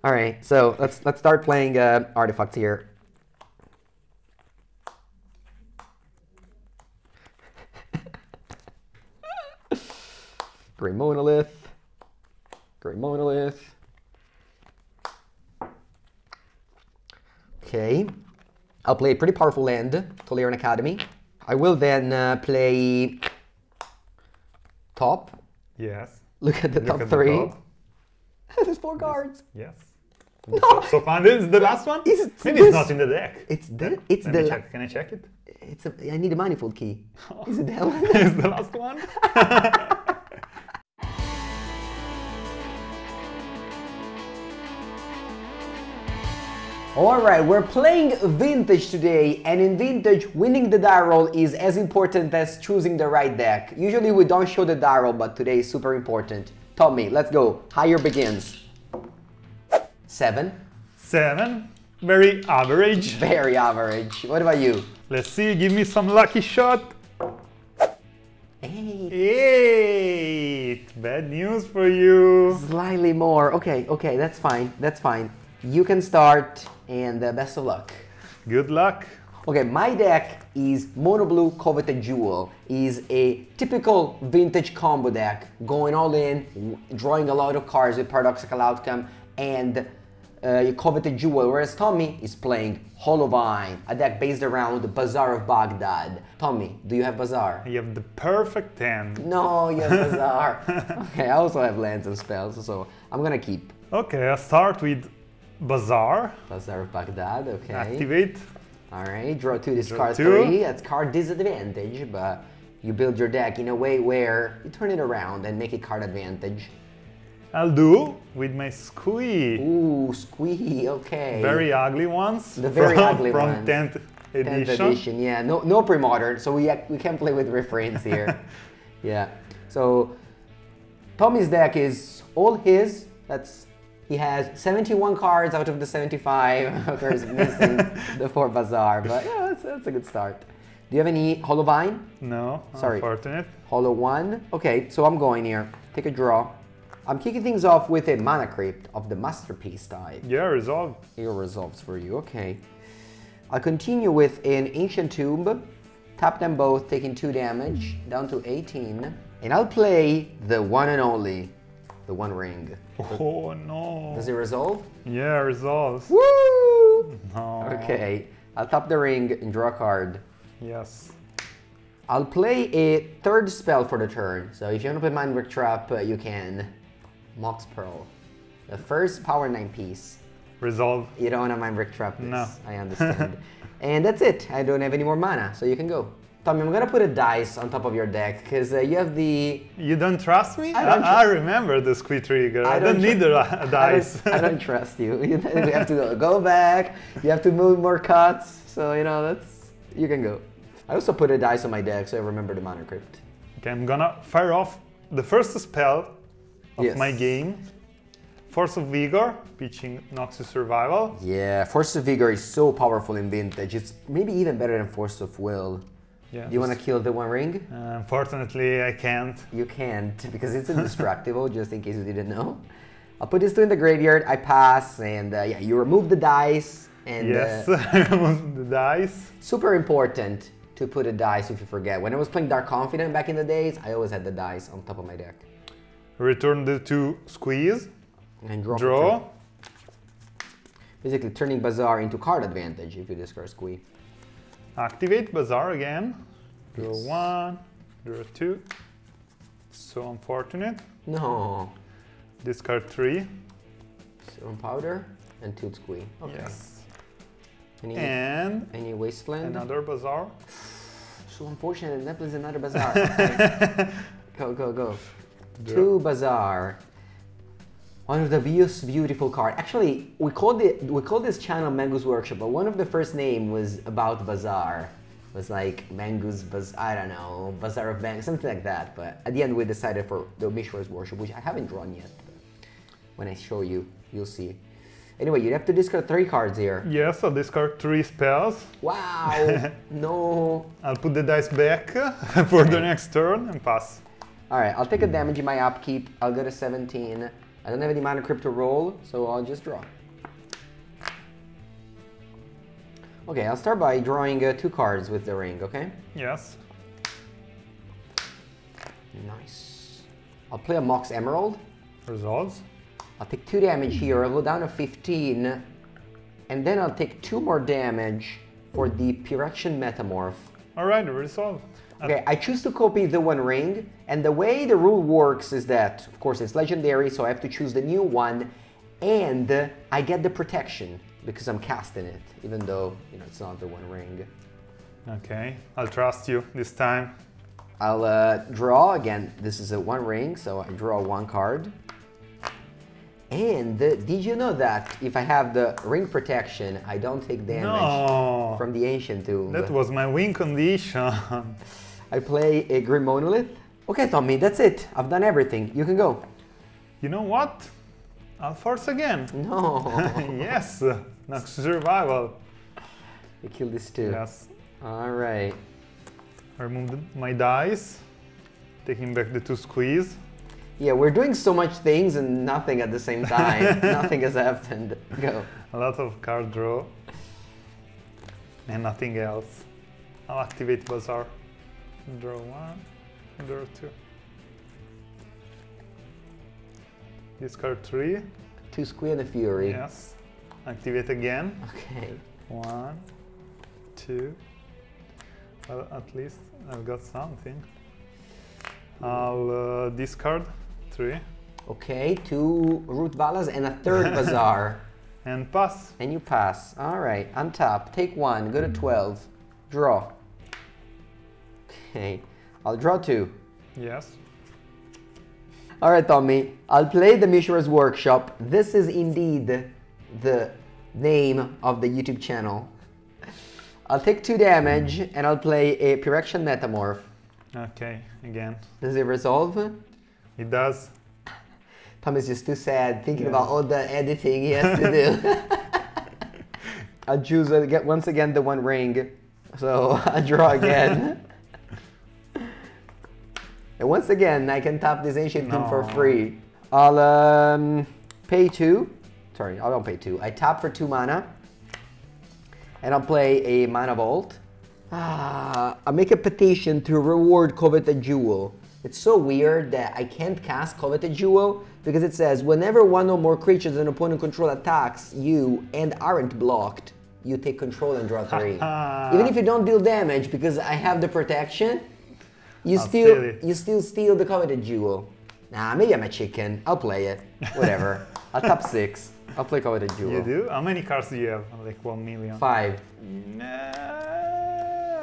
All right, so let's start playing artifacts here. Grim Monolith. Grim Monolith. Okay, I'll play a pretty powerful land, Tolarian Academy. I will then play top. Yes. Look at the top three. There's 4 cards. Yes. No. So fun. This is the last one? Maybe it's not in the deck. It's the... Let me check. Can I check it? I need a Manifold Key. Is it that one? Is the last one? Alright, we're playing Vintage today, and in Vintage, winning the die roll is as important as choosing the right deck. Usually we don't show the die roll, but today is super important. Tommy, let's go. Higher begins. 7. 7. Very average. Very average. What about you? Let's see, give me some lucky shot. 8. 8. Bad news for you. Slightly more. Okay, okay, that's fine. That's fine. You can start, and best of luck. Good luck. Okay, my deck is Mono Blue Coveted Jewel. Is a typical vintage combo deck, going all in, drawing a lot of cards with Paradoxical Outcome and Coveted Jewel, whereas Tommy is playing Hollowvine, a deck based around Bazaar of Baghdad. Tommy, do you have Bazaar? You have the perfect 10. No, you have Bazaar. Okay, I also have lands and spells, so I'm gonna keep. Okay, I'll start with Bazaar. Bazaar of Baghdad, okay. Activate. Alright, draw 2, discard Draw 2. 3. That's card disadvantage, but you build your deck in a way where you turn it around and make it card advantage. I'll do with my Squee. Ooh, Squee, okay. Very ugly ones. The very ugly from ones. 10th edition. 10th edition, yeah. No pre-modern, so we can play with refrains here. Yeah. So Tommy's deck is all his. He has 71 cards out of the 75. Of course, missing the 4 Bazaar, but yeah, that's a good start. Do you have any Hollowvine? No, sorry. Unfortunate. Hollow 1. Okay, so I'm going here. Take a draw. I'm kicking things off with a Mana Crypt of the Masterpiece type. Yeah, resolve. Here resolves for you, okay. I'll continue with an Ancient Tomb. Tap them both, taking 2 damage, down to 18. And I'll play the one and only, the One Ring. Oh no. Does it resolve? Yeah, resolves. Woo! No. Okay, I'll tap the ring and draw a card. Yes. I'll play a 3rd spell for the turn. So if you want to play Mindbreak Trap, you can. Mox Pearl. The first power 9 piece. Resolve. You don't want to Mindbreak Trap this. No. I understand. And that's it. I don't have any more mana, so you can go. Tommy, I'm gonna put a dice on top of your deck, because you have the... You don't trust me? I remember the Squee trigger. I don't need a dice. I don't trust you. You have to go back, you have to move more cuts, so you know, you can go. I also put a dice on my deck, so I remember the Mana Crypt. Okay, I'm gonna fire off the first spell of my game. Force of Vigor, pitching Noxus Survival. Yeah, Force of Vigor is so powerful in Vintage. It's maybe even better than Force of Will. Yeah, do you want to kill the One Ring? Unfortunately, I can't. You can't, because it's indestructible, just in case you didn't know. I'll put this two in the graveyard, I pass, and yeah, you remove the dice. And, yes, I removed the dice. Super important to put a dice if you forget. When I was playing Dark Confident back in the days, I always had the dice on top of my deck. Return the 2 squeeze. And draw. Basically turning Bazaar into card advantage if you discard Squee. Activate Bazaar again. Draw 1, draw 2. So unfortunate. No. Discard 3. Stone Powder and 2 Squee. Okay. Yes. Any Wasteland? Another Bazaar. So unfortunate, that was another Bazaar. Okay. Go. Draw. 2 Bazaar. One of the most beautiful cards. Actually, we called this channel Mengu's Workshop, but one of the first name was about Bazaar. It was like Mengu's Bazaar, I don't know, Bazaar of Bang, something like that. But at the end, we decided for the Mishra's Workshop, which I haven't drawn yet. But when I show you, you'll see. Anyway, you'd have to discard 3 cards here. Yes, I'll discard 3 spells. Wow! No. I'll put the dice back for the next turn and pass. All right, I'll take a damage in my upkeep. I'll go to 17. I don't have any Mana Crypt to roll, so I'll just draw. Okay, I'll start by drawing 2 cards with the ring, okay? Yes. Nice. I'll play a Mox Emerald. Results. I'll take 2 damage here, I'll go down to 15, and then I'll take 2 more damage for the Phyrexian Metamorph. Alright, resolve. Okay, I choose to copy the 1 ring, and the way the rule works is that, of course, it's legendary, so I have to choose the new one, and I get the protection because I'm casting it, even though, you know, it's not the 1 ring. Okay, I'll trust you this time. I'll draw again. This is a 1 ring, so I draw 1 card. And did you know that if I have the ring protection, I don't take damage from the Ancient Tomb? That was my win condition. I play a Grim Monolith. Okay, Tommy, that's it. I've done everything. You can go. You know what? I'll force again. No. Yes, Nox Survival. I kill this too. Yes. All right. I removed my dice, taking back the 2 squeeze. Yeah, we're doing so much things and nothing at the same time. Nothing has happened. Go. A lot of card draw. And nothing else. I'll activate Bazaar. Draw 1, draw 2. Discard 3. 2 squee and a fury. Yes. Activate again. Okay. 1, 2. Well, at least I've got something. I'll discard 3. Okay, 2 Rootwallas and a 3rd Bazaar. And pass. And you pass. All right, untap. Take 1, go to 12. Draw. Okay, I'll draw 2. Yes. All right, Tommy. I'll play the Mishra's Workshop. This is indeed the name of the YouTube channel. I'll take 2 damage and I'll play a Phyrexian Metamorph. Okay, again. Does it resolve? It does. Tommy's just too sad thinking about all the editing he has to do. I'll choose once again the 1 ring. So I'll draw again. And once again, I can tap this Ancient Tomb for free. I'll pay 2. Sorry, I don't pay 2. I tap for 2 mana. And I'll play a Mana Vault. I'll make a petition to reward Coveted Jewel. It's so weird that I can't cast Coveted Jewel because it says whenever 1 or more creatures an opponent control attacks you and aren't blocked, you take control and draw 3. Even if you don't deal damage because I have the protection, you still steal the Coveted Jewel. Nah, maybe I'm a chicken. I'll play it. Whatever. I'll tap 6. I'll play Coveted Jewel. You do? How many cards do you have? Like 1 million? 5.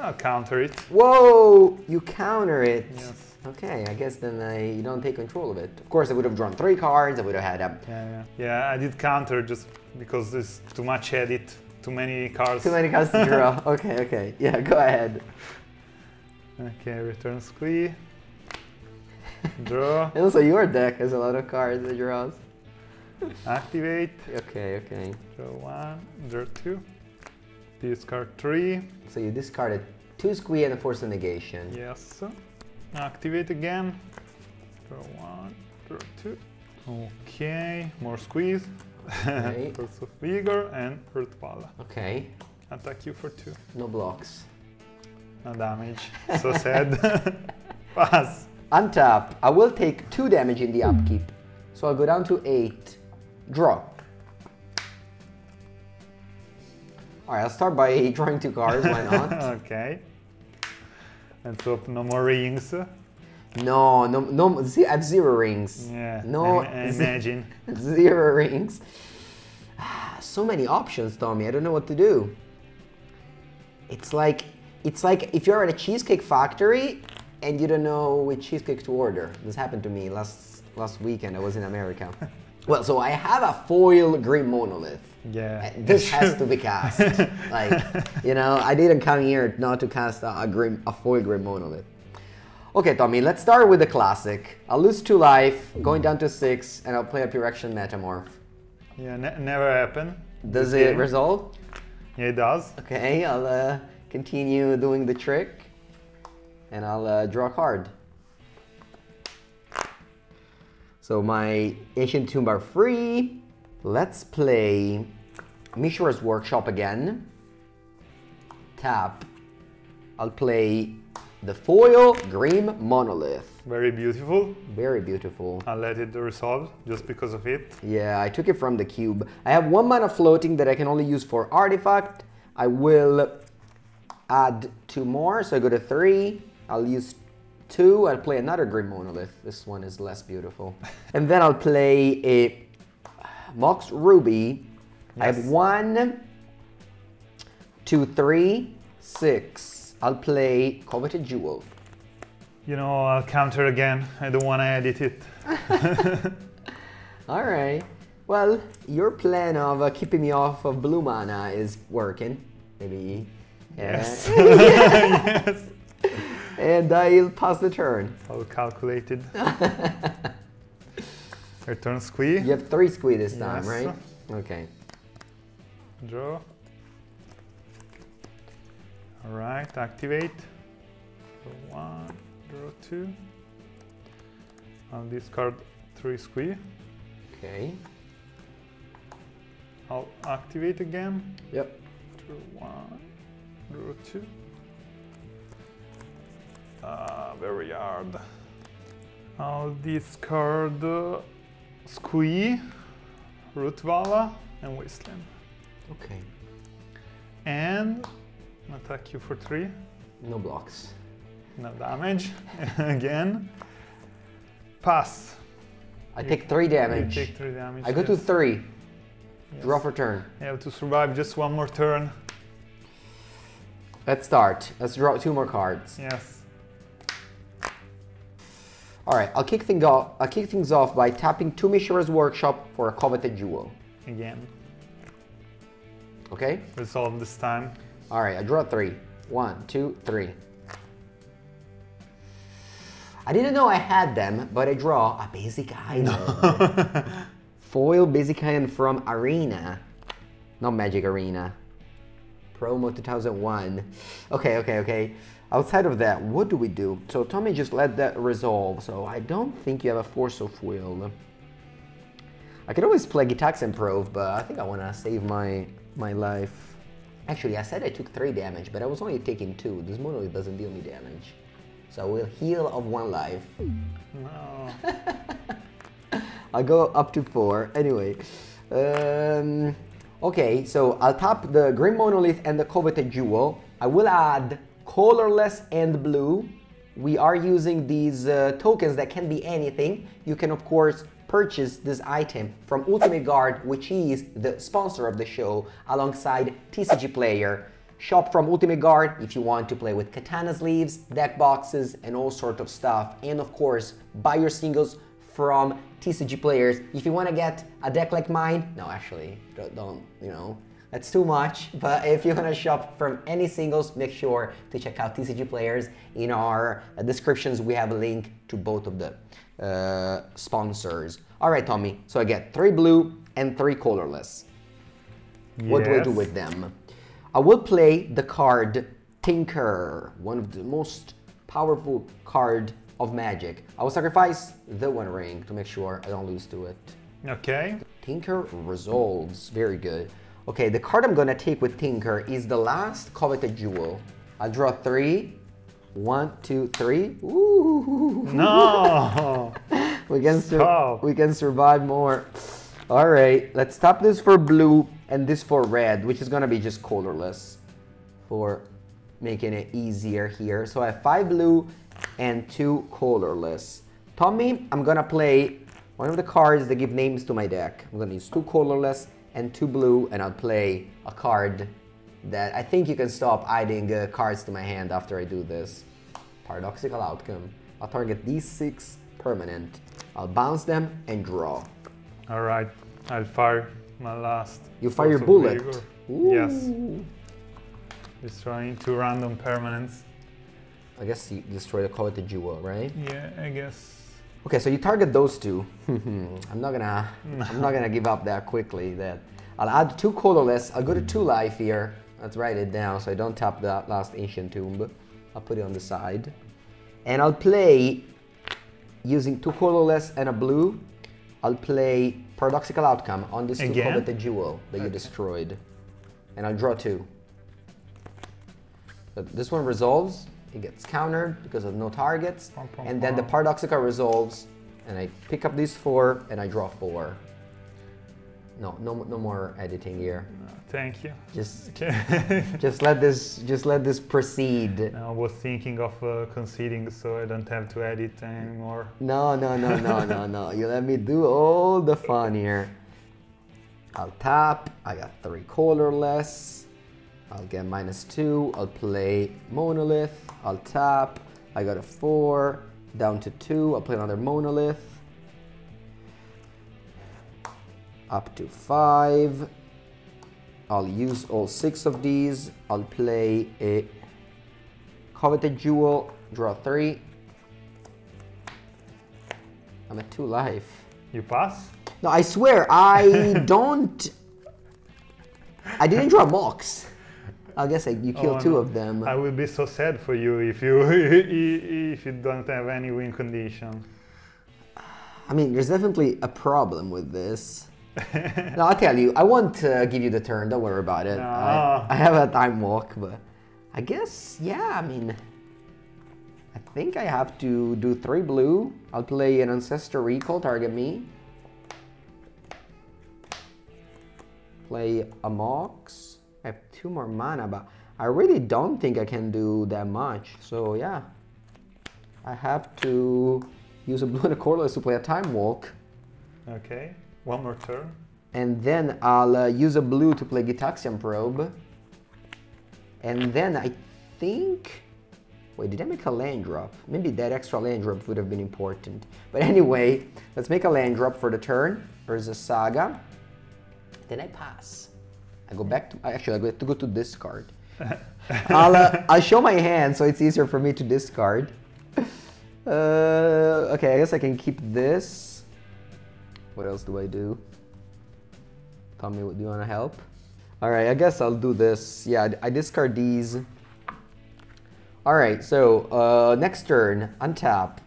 I'll counter it. Whoa! You counter it. Yes. Okay, I guess then you don't take control of it. Of course, I would have drawn 3 cards. I would have had Yeah, I did counter just because there's too much edit, too many cards. Too many cards to draw. Okay. Yeah, go ahead. Okay, return squee. Draw. And also your deck has a lot of cards that draws. Activate. Okay. Draw 1, draw 2. Discard 3. So you discarded 2 squee and a force of negation. Yes. Activate again. Draw 1, draw 2. Okay, more squeeze. Okay. Force of Vigor and Rootwalla. Okay. Attack you for 2. No blocks. No damage. So sad. Pass. Untap. I will take 2 damage in the upkeep. So I'll go down to 8. Draw. Alright, I'll start by drawing 2 cards, why not? Okay. Let's hope no more rings. No, see, I have 0 rings. Yeah, no, I imagine. 0 rings. So many options, Tommy, I don't know what to do. It's like if you're at a cheesecake factory and you don't know which cheesecake to order. This happened to me last weekend, I was in America. Well, so I have a foil Grim Monolith. Yeah. This has to be cast. Like, you know, I didn't come here not to cast a foil Grim Monolith. Okay, Tommy, let's start with the classic. I'll lose 2 life, going down to 6, and I'll play a Phyrexian Metamorph. Yeah, never happened. Does it resolve? Yeah, it does. Okay, I'll continue doing the trick, and I'll draw a card. So my Ancient Tomb are free. Let's play Mishra's Workshop again. Tap. I'll play the foil Grim Monolith. Very beautiful. Very beautiful. I'll let it resolve just because of it. Yeah, I took it from the cube. I have 1 mana floating that I can only use for artifact. I will add 2 more, so I go to 3. I'll use 2. I'll play another Grim Monolith. This one is less beautiful. And then I'll play a Mox Ruby. Yes. I have 1, 2, 3, 6. I'll play Coveted Jewel. You know, I'll counter again. I don't want to edit it. All right. Well, your plan of keeping me off of blue mana is working. Maybe. Yes. Yes. And I'll pass the turn. All calculated. Return squee. You have 3 squee this time, yes. right? Okay. Draw. All right, activate. Draw 1, draw 2. I'll discard 3 squee. Okay. I'll activate again. Yep. Draw 1, draw 2. Very hard. I'll discard Squee, Rootwalla, and Wasteland. Okay. And attack you for 3. No blocks. No damage. Again. Pass. I take 3 damage. You take 3 damage. I go to 3. Yes. Draw for turn. You have to survive just 1 more turn. Let's start. Let's draw 2 more cards. Yes. All right, I'll kick things off by tapping 2 Mishra's Workshop for a Coveted Jewel. Again. Okay? Resolve this time. All right, I draw 3. 1, 2, 3. I didn't know I had them, but I draw a basic item. Foil basic item from Arena. Not Magic Arena. Promo 2001. Okay. Outside of that, what do we do? So Tommy just let that resolve, so I don't think you have a Force of Will. I could always play Gitaxian Probe, but I think I want to save my life. Actually, I said I took 3 damage, but I was only taking 2. This Monolith doesn't deal me damage. So I will heal of 1 life. No. I'll go up to 4. Anyway. Okay, so I'll tap the Grim Monolith and the Coveted Jewel. I will add colorless and blue. We are using these tokens that can be anything. You can, of course, purchase this item from Ultimate Guard, which is the sponsor of the show, alongside TCG Player. Shop from Ultimate Guard if you want to play with katana sleeves, deck boxes, and all sorts of stuff. And of course, buy your singles from TCG Players. If you want to get a deck like mine, no, actually, don't, you know, that's too much. But if you want to shop from any singles, make sure to check out TCG Players. In our descriptions, we have a link to both of the sponsors. All right, Tommy, so I get 3 blue and 3 colorless. Yes. What do I do with them? I will play the card Tinker, one of the most powerful card of Magic. I will sacrifice the 1 ring to make sure I don't lose to it. Okay. Tinker resolves, very good. Okay, the card I'm gonna take with Tinker is the last Coveted Jewel. I'll draw 3. 1, 2, 3. Ooh. No. we can survive more. All right, let's tap this for blue and this for red, which is gonna be just colorless for making it easier here. So I have 5 blue and 2 colorless. Tommy, I'm gonna play one of the cards that give names to my deck. I'm gonna use 2 colorless and 2 blue, and I'll play a card that I think you can stop adding cards to my hand after I do this. Paradoxical Outcome. I'll target these 6 permanent. I'll bounce them and draw. All right, I'll fire my last. You fire your bullet. Yes. Destroying 2 random permanents. I guess you destroy the Coveted Jewel, right? Yeah, I guess. Okay, so you target those 2. I'm not gonna give up that quickly. I'll add 2 colorless. I'll go to 2 life here. Let's write it down so I don't tap that last Ancient Tomb. I'll put it on the side. And I'll play using 2 colorless and a blue. I'll play Paradoxical Outcome on this two Coveted Jewel that you destroyed. And I'll draw 2. So this one resolves, it gets countered because of no targets. And then the Paradoxical resolves, and I pick up these 4 and I draw 4. No more editing here. Thank you. Just let this proceed. I was thinking of conceding so I don't have to edit anymore. No. You let me do all the fun here. I'll tap. I got 3 colorless. I'll get -2. I'll play Monolith. I'll tap. I got a 4. Down to 2. I'll play another Monolith. Up to 5. I'll use all 6 of these. I'll play a Coveted Jewel, draw 3. I'm at 2 life. You pass? No, I swear, I don't... I didn't draw Mox. I guess you killed 2 of them. I will be so sad for you if you don't have any win condition. I mean, there's definitely a problem with this. No, I'll tell you, I won't give you the turn, don't worry about it. No. I have a time walk, but I guess, yeah, I mean, I think I have to do 3 blue. I'll play an Ancestral Recall, target me. Play a Mox. I have 2 more mana, but I really don't think I can do that much. So yeah, I have to use a blue and a colorless to play a time walk. Okay. 1 more turn. And then I'll use a blue to play Gitaxian Probe. And then I think... Wait, did I make a land drop? Maybe that extra land drop would have been important. But anyway, let's make a land drop for the turn. There's a Saga. Then I pass. I go back to... Actually, I have to go to discard. I'll show my hand so it's easier for me to discard. Okay, I guess I can keep this. What else do I do? Tell me, do you want to help? All right, I guess I'll do this. Yeah, I discard these. All right, so next turn, untap.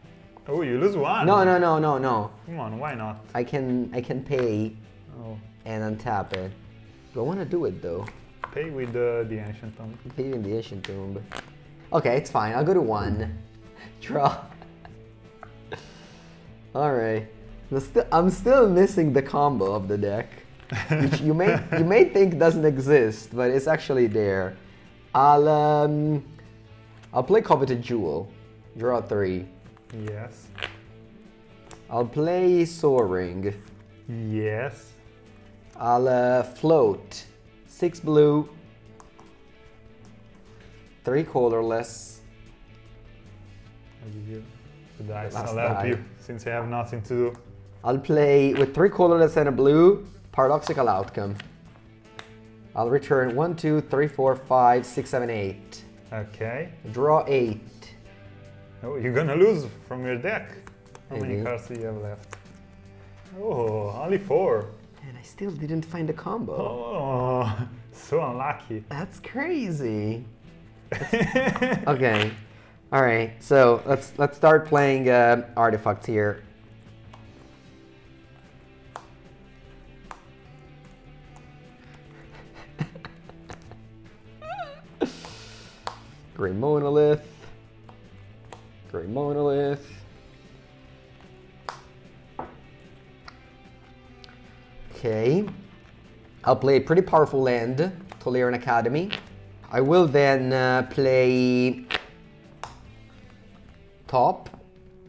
Oh, you lose 1. No. Come on, why not? I can pay and untap it. Do I want to do it though? Pay with the Ancient Tomb. Pay in the Ancient Tomb. Okay, it's fine. I'll go to 1. Draw. All right. I'm still missing the combo of the deck, which you may think doesn't exist, but it's actually there. I'll play Coveted Jewel, draw 3. Yes. I'll play Soaring. Yes. I'll float 6 blue, 3 colorless. I'll give you the dice. I'll help you since I have nothing to do. I'll play with 3 colorless and a blue, Paradoxical Outcome. I'll return 1, 2, 3, 4, 5, 6, 7, 8. Okay. Draw 8. Oh, you're gonna lose from your deck. How Maybe. many cards do you have left? Oh, only 4. And I still didn't find a combo. Oh, so unlucky. That's crazy. Okay. All right. So let's start playing artifacts here. Grim Monolith. Grim Monolith. Okay. I'll play a pretty powerful land, Tolarian Academy. I will then play top.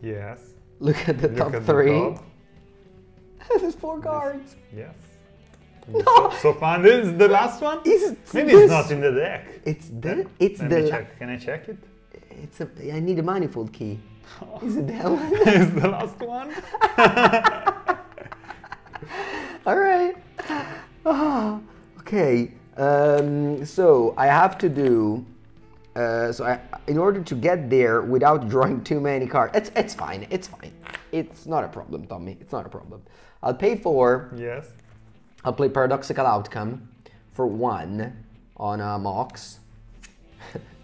Yes. Look at the top 3. This is 4 cards. Yes. No. So fun. This is the last one? Maybe it's not in the deck. It's the... Let me check. Can I check it? I need a Manifold Key. Is it that one? It's the last one? All right. Oh, okay. So I have to do... in order to get there without drawing too many cards... It's fine. It's fine. It's not a problem, Tommy. It's not a problem. I'll pay 4. Yes. I'll play Paradoxical Outcome for 1 on Mox.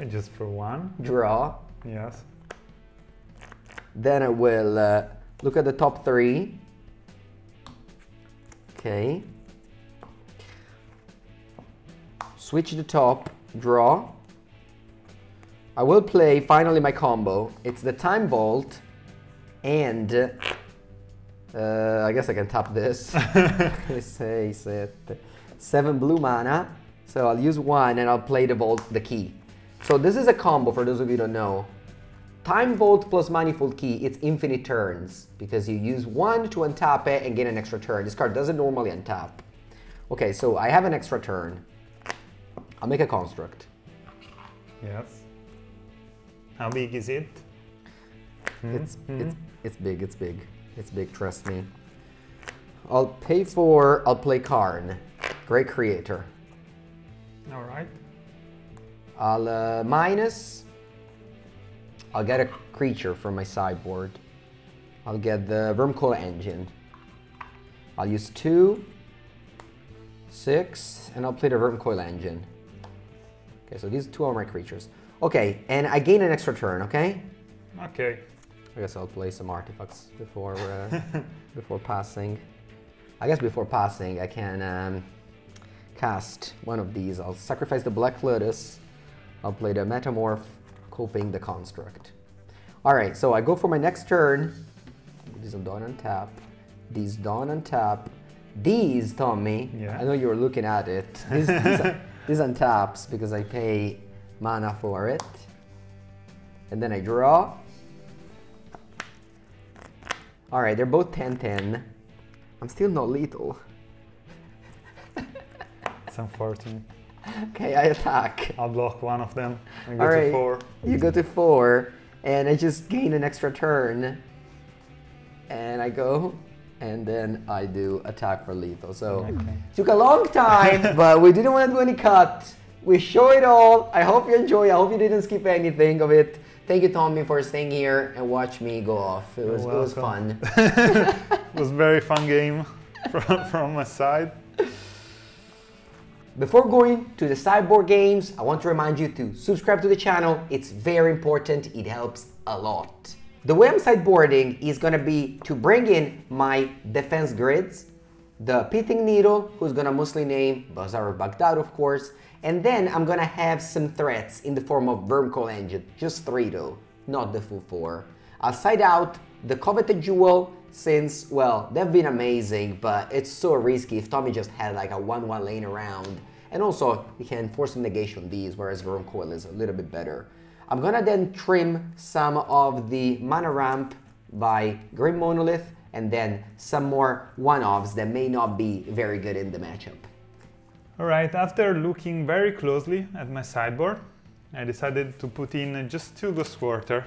Just for 1? Draw. Yes. Then I will look at the top 3. Okay. Switch the top, draw. I will play finally my combo. It's the Time Vault and I guess I can tap this. 7 blue mana. So I'll use 1 and I'll play the key. So this is a combo for those of you who don't know. Time Vault plus Manifold Key, it's infinite turns because you use 1 to untap it and gain an extra turn. This card doesn't normally untap. Okay, so I have an extra turn. I'll make a construct. Yes. How big is it? It's big, it's big. It's big, trust me. I'll play Karn. Great creator. All right. I'll minus. I'll get a creature from my sideboard. I'll get the Wurmcoil Engine. I'll use 2, 6, and I'll play the Wurmcoil Engine. Okay, so these 2 are my creatures. Okay, and I gain an extra turn, okay? Okay. I guess I'll play some artifacts before before passing. I guess before passing I can cast one of these. I'll sacrifice the Black Lotus. I'll play the Metamorph, coping the construct. All right, so I go for my next turn. These are done on tap. These done on tap. These, Tommy, yeah. I know you were looking at it. These untaps because I pay mana for it. And then I draw. All right, they're both 10/10. I'm still not lethal. It's unfortunate. Okay, I attack. I'll block one of them and go All right, to 4. You go to 4, and I just gain an extra turn. And I go, and then I do attack for lethal. So it took a long time, but we didn't want to do any cut. We show it all. I hope you enjoy. I hope you didn't skip anything of it. Thank you, Tommy, for staying here and watch me go off. It was fun. It was a very fun game from my side. Before going to the sideboard games, I want to remind you to subscribe to the channel. It's very important. It helps a lot. The way I'm sideboarding is going to be to bring in my defense grids, the Pithing Needle, who's going to mostly name Bazaar of Baghdad, of course, and then I'm going to have some threats in the form of Wurmcoil Engine, just 3 though, not the full 4. I'll side out the Coveted Jewel since, well, they've been amazing, but it's so risky if Tommy just had like a 1/1 lane around. And also, he can force some negation on these, whereas Wurmcoil is a little bit better. I'm gonna then trim some of the mana ramp by Grim Monolith, and then some more one-offs that may not be very good in the matchup. Alright, after looking very closely at my sideboard, I decided to put in just 2 Ghost Quarter,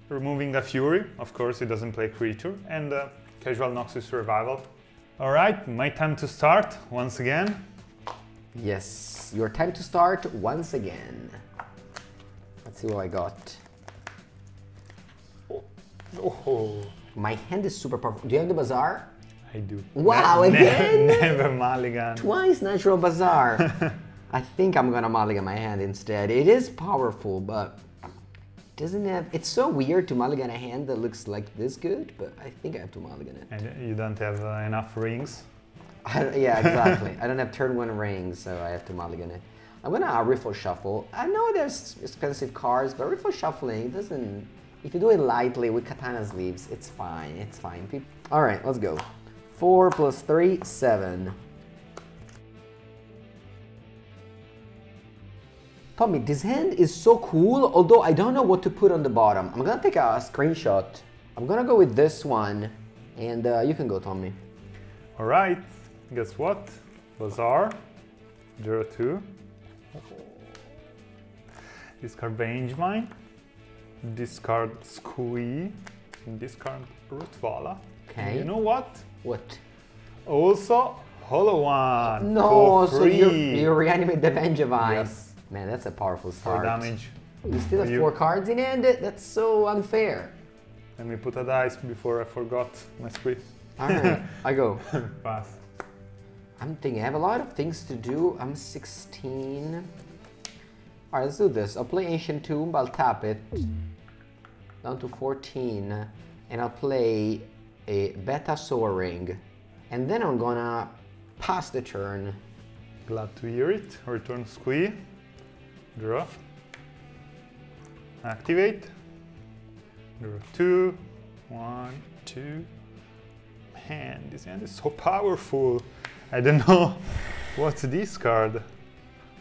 removing a Fury, of course it doesn't play creature, and a casual Noxus Survival. Alright, my time to start once again. Yes, your time to start once again. Let's see what I got. Oh. My hand is super powerful. Do you have the Bazaar? I do. Wow, again? Never mulligan. Twice Natural Bazaar. I think I'm gonna mulligan my hand instead. It is powerful, but doesn't have. It's so weird to mulligan a hand that looks like this good, but I think I have to mulligan it. And you don't have enough rings? Yeah, exactly. I don't have turn 1 rings, so I have to mulligan it. I'm gonna riffle shuffle. I know there's expensive cards, but riffle shuffling doesn't. If you do it lightly with Katana's Leaves, it's fine. It's fine. All right, let's go. 4 plus 3, 7. Tommy, this hand is so cool, although I don't know what to put on the bottom. I'm gonna take a screenshot. I'm gonna go with this one, and you can go, Tommy. All right, guess what? Bazaar, draw 2. Discard Range Mine, discard Squee, discard Rootwalla. Okay. And you know what? What? Also, Hollow One. No, for so free. you reanimate the Vengevine. Yes. Man, that's a powerful 4 start. damage. You still have 4 cards in hand? That's so unfair. Let me put a dice before I forgot my Squee. Alright, I go. Pass. I'm thinking, I have a lot of things to do. I'm 16. Alright, let's do this. I'll play Ancient Tomb, I'll tap it down to 14, and I'll play a Beta Soaring. And then I'm gonna pass the turn. Glad to hear it. Return squee. Draw. Activate. Draw 2. 1, 2. Man, this hand is so powerful. I don't know what's this card.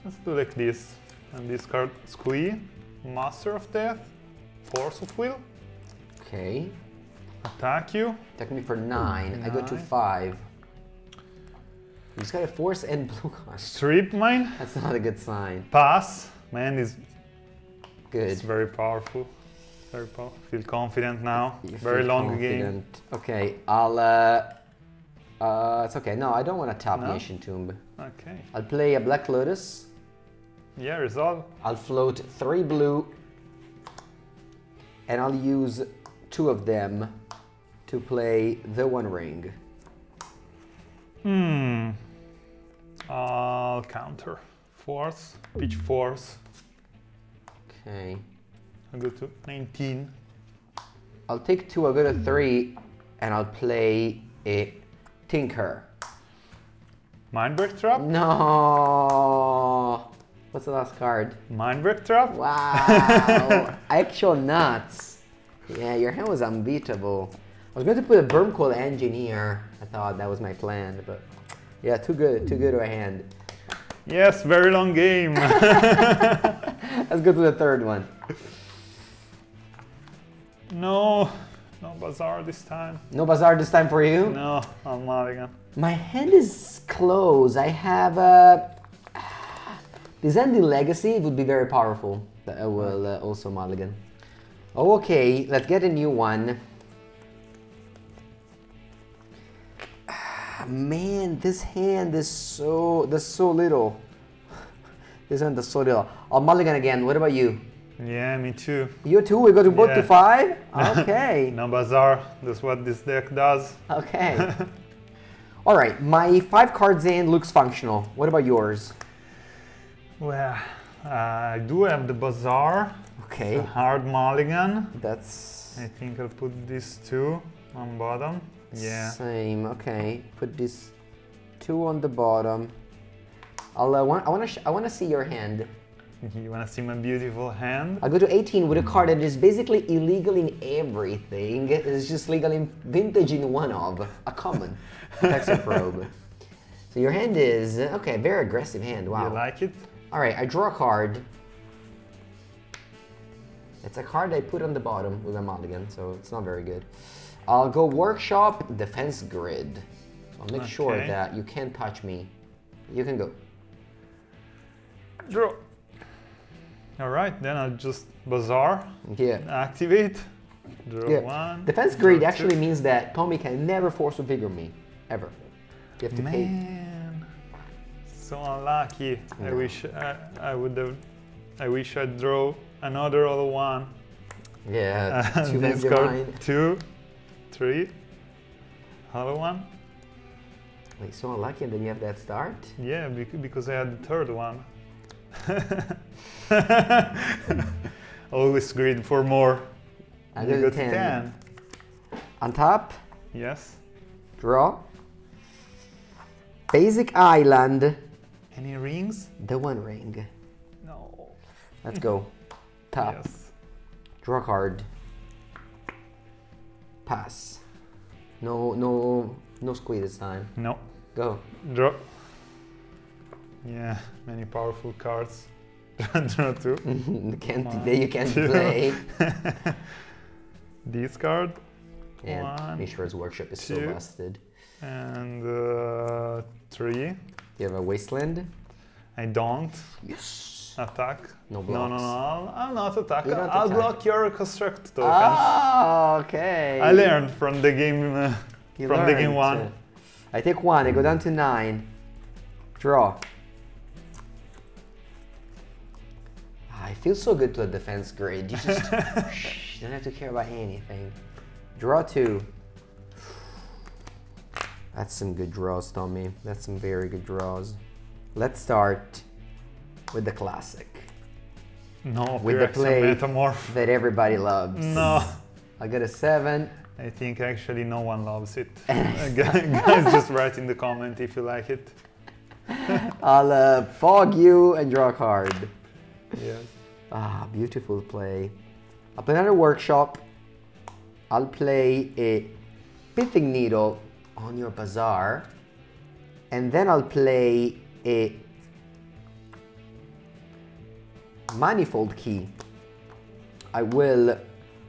Let's do like this. And this card, squee. Master of Death. Force of Will. Okay. Attack you. Attack me for 9. I go to 5. He's got a force and blue card. Strip mine. That's not a good sign. Pass. Man is good. It's very powerful. Very powerful. Feel confident now. You Very feel long confident. game. Okay, I'll it's okay. No, I don't want to tap No? Nation Tomb. Okay. I'll play a Black Lotus. Yeah, resolve. I'll float 3 blue. And I'll use 2 of them to play the One Ring. I'll counter. Force. Pitch force. Okay. I'll go to 19. I'll take 2, I'll go to 3, and I'll play a Tinker. Mindbreak Trap. No. What's the last card? Mindbreak Trap. Wow. Actual nuts. Yeah, your hand was unbeatable. I was going to put a Wurmcoil Engine here. I thought that was my plan, but yeah, too good of a hand. Yes, very long game. Let's go to the third one. No bazaar this time. No bazaar this time for you? No, I'm mulligan. My hand is close. I have Descending Legacy would be very powerful. But I will also mulligan. Okay, let's get a new one. Man, this hand is there's so little. This hand is so little. I'll mulligan again. What about you? Yeah, me too. You too? We go to both Yeah. to 5? Okay. No bazaar. That's what this deck does. Okay. All right, my 5 cards in looks functional. What about yours? Well, I do have the bazaar. Okay. It's a hard mulligan. That's I think I'll put these 2 on bottom. Yeah. same. Okay. Put these 2 on the bottom. I want to see your hand. You wanna see my beautiful hand? I'll go to 18 with a card that is basically illegal in everything. It's just legal in vintage in one of a common Gitaxian Probe. So your hand is okay. Very aggressive hand. Wow. You like it? All right. I draw a card. It's a card I put on the bottom with a mulligan, so it's not very good. I'll go Workshop Defense Grid. So I'll make sure Okay. that you can't touch me. You can go. Draw. All right, then I'll just bazaar, Yeah. activate, draw Yeah. 1. Defense Grid actually means that Tommy can never force or vigor me, ever. You have to pay. Man, so unlucky. I No. wish I would have. I wish I'd draw another other one. Yeah. Too bad This you're card mine. 2, 3, other one. Wait, so unlucky, and then you have that start. Yeah, because I had the third one. Always greed for more. I You go go to to 10. On top, Yes. draw. Basic Island, Any rings? the One Ring. No. Let's go. Top. Yes. Draw card. Pass. No squeeze this time. No. Go. Draw. Yeah, many powerful cards. Draw 2. You can't two. play. Discard. And 1, Mishra's Workshop is so two. busted. and 3. You have a Wasteland? I don't Yes. attack. No No, blocks. I'll not attack. You don't I'll attack. block your construct tokens. Ah, okay. I learned from the game. You From the game learned. 1. I take 1, I go down to 9. Draw. I feel so good to a defense grid. You just you don't have to care about anything. Draw 2. That's some good draws, Tommy. That's some very good draws. Let's start with the classic No, With the Phyrexian play. Metamorph. that everybody loves. No. I got a 7. I think actually no one loves it. Guys, just write in the comment if you like it. I'll fog you and draw a card. Yes. Ah, beautiful play. I'll play another workshop. I'll play a Pithing Needle on your bazaar. And then I'll play a Manifold Key. I will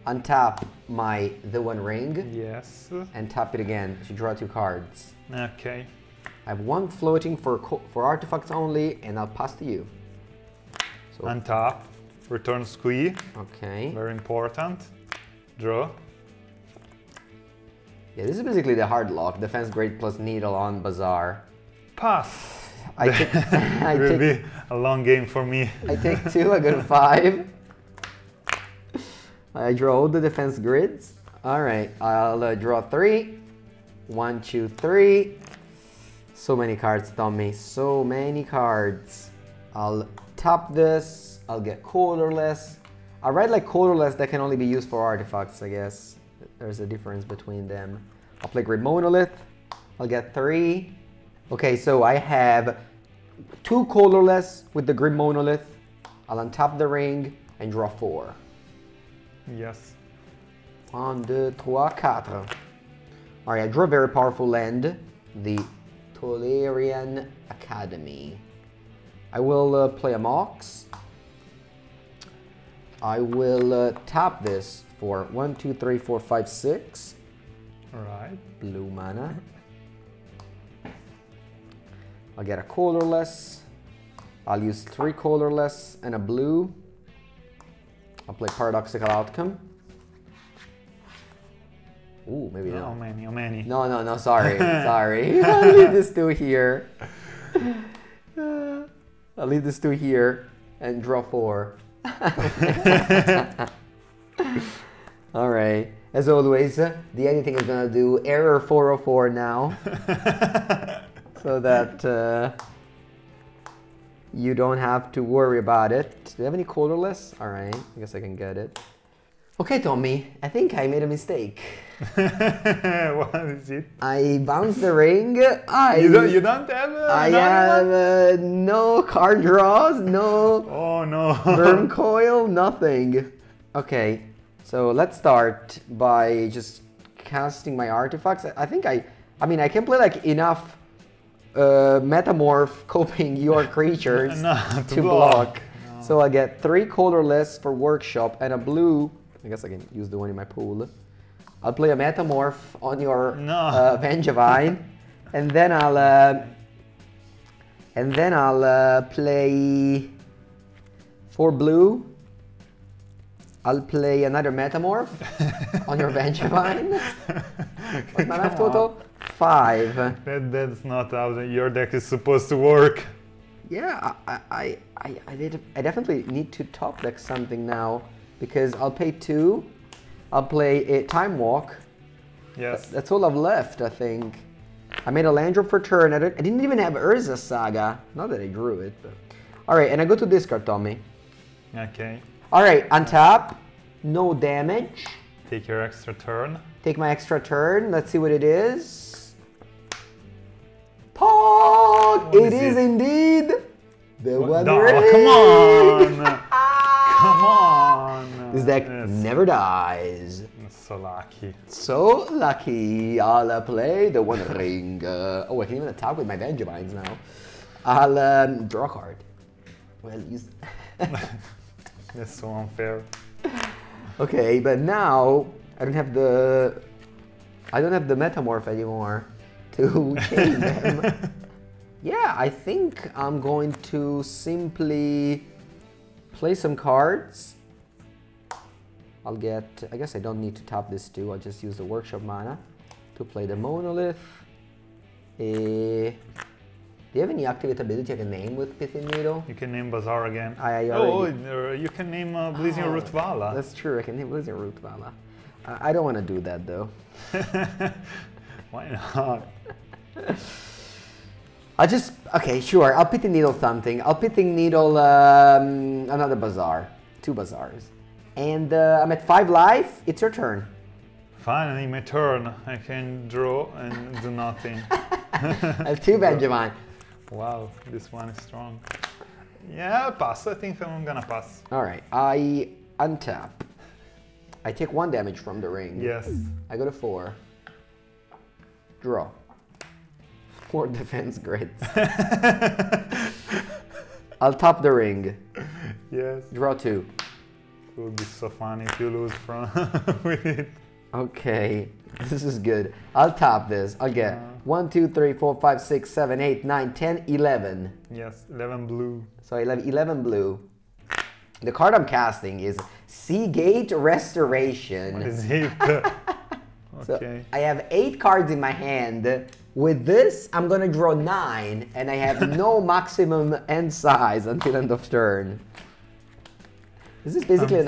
untap my The One Ring. Yes. And tap it again to draw 2 cards. Okay. I have 1 floating for artifacts only, and I'll pass to you. So, Untap, return squee. okay. Very important. Draw. Yeah, this is basically the hard lock. Defense grade plus needle on bazaar. Pass. I Will be a long game for me. I take 2, I go to 5. I draw all the defense grids. All right, I'll draw 3. 1, 2, 3. So many cards, Tommy. So many cards. I'll tap this. I'll get colorless. I write like colorless that can only be used for artifacts, I guess. There's a difference between them. I'll play Grim Monolith. I'll get 3. Okay, so I have 2 colorless with the Grim Monolith. I'll untap the ring and draw 4. Yes. 1, 2, 3, 4. Alright, I draw a very powerful land, the Tolarian Academy. I will play a Mox. I will tap this for 1, 2, 3, 4, 5, 6. Alright. Blue mana. I'll get a colorless. I'll use 3 colorless and a blue. I'll play Paradoxical Outcome. Ooh, maybe not. How many? How many? No, sorry. Sorry. I'll leave this 2 here. I'll leave this 2 here and draw 4. Alright. As always, the editing is gonna do error 404 now. So that you don't have to worry about it. Do you have any colorless? Alright, I guess I can get it. Okay, Tommy, I think I made a mistake. What is it? I bounced the ring. You don't have I have no card draws, no Oh no. Wurmcoil, nothing. Okay, so let's start by just casting my artifacts. I think I mean, I can play like enough Metamorph coping your creatures to block. No. So I get 3 colorless for workshop and a blue. I guess I can use the one in my pool. I'll play a Metamorph on your Vengevine, and then I'll play 4 blue. I'll play another Metamorph on your Vengevine. What's my life total? 5. That's not how your deck is supposed to work. Yeah, I definitely need to top deck something now, because I'll pay 2. I'll play a Time Walk. Yes. That's all I've left, I think. I made a land drop for turn. I didn't even have Urza Saga. Not that I drew it, but... Alright, and I go to discard, Tommy. Okay. Alright, untap. No damage. Take your extra turn. Take my extra turn. Let's see what it is. Pog! It is indeed the One Ring! Come on! Come on! This deck never dies. So lucky. So lucky. I'll play the One Ring. Oh, I can even attack with my Vengevines now. I'll draw a card. Well, use... That's so unfair. Okay, but now I don't have the Metamorph anymore to chain them. Yeah, I think I'm going to simply play some cards. I guess I don't need to tap this too. I'll just use the workshop mana to play the Monolith. Do you have any activate ability I can name with Pithing Needle? You can name Bazaar again. You can name Blazing Rootwalla. That's true, I can name Blazing Rootwalla. I don't want to do that though. Why not? Okay, sure, I'll Pithing Needle something. I'll Pithing Needle another Bazaar. 2 Bazaars. And I'm at 5 life, it's your turn. Finally, my turn. I can draw and do nothing. Too bad, Giovanni. Wow, this one is strong. Yeah, pass. I think I'm gonna pass. Alright, I untap. I take 1 damage from the ring. Yes. I go to 4. Draw. 4 defense grids. I'll top the ring. Yes. Draw 2. It would be so funny if you lose from with it. Okay, this is good. I'll top this. I'll get 1, 2, 3, 4, 5, 6, 7, 8, 9, 10, 11. Yes, 11 blue. So 11 blue. The card I'm casting is Seagate Restoration. What is it? Okay. So I have 8 cards in my hand. With this, I'm gonna draw 9, and I have no maximum end size until end of turn. This is basically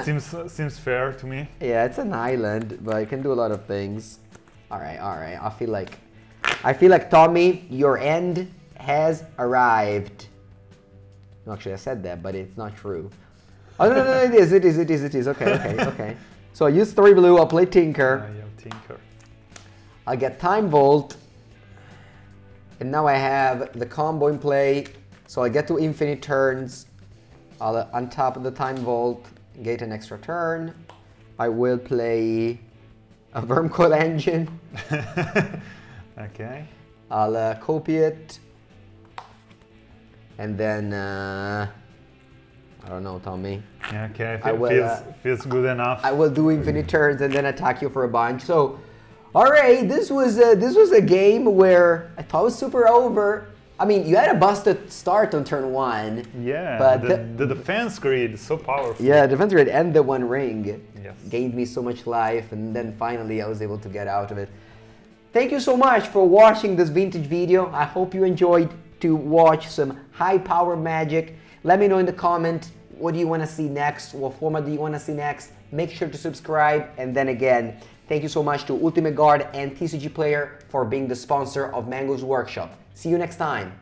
seems fair to me. Yeah, it's an island, but I can do a lot of things. All right. I feel like Tommy, your end has arrived. No, actually, I said that, but it's not true. Oh no, it is. Okay. So I use 3 blue. I'll play Tinker. Yeah, Tinker. I'll get Time Vault, and now I have the combo in play. So I get to infinite turns. I'll untap the Time Vault, get an extra turn. I will play a Wurmcoil Engine. Okay. I'll copy it. And then, I don't know, Tommy. Yeah, okay, feels good enough. I will do infinite turns and then attack you for a bunch. So, all right, this was a game where I thought it was super over. I mean, you had a busted start on turn 1. Yeah, but the defense grid is so powerful. Yeah, defense grid and the 1 ring gained me so much life, and then finally I was able to get out of it. Thank you so much for watching this vintage video. I hope you enjoyed to watch some high power magic. Let me know in the comment, what do you want to see next? What format do you want to see next? Make sure to subscribe, and then again, thank you so much to Ultimate Guard and TCG Player for being the sponsor of Mengu's workshop. See you next time.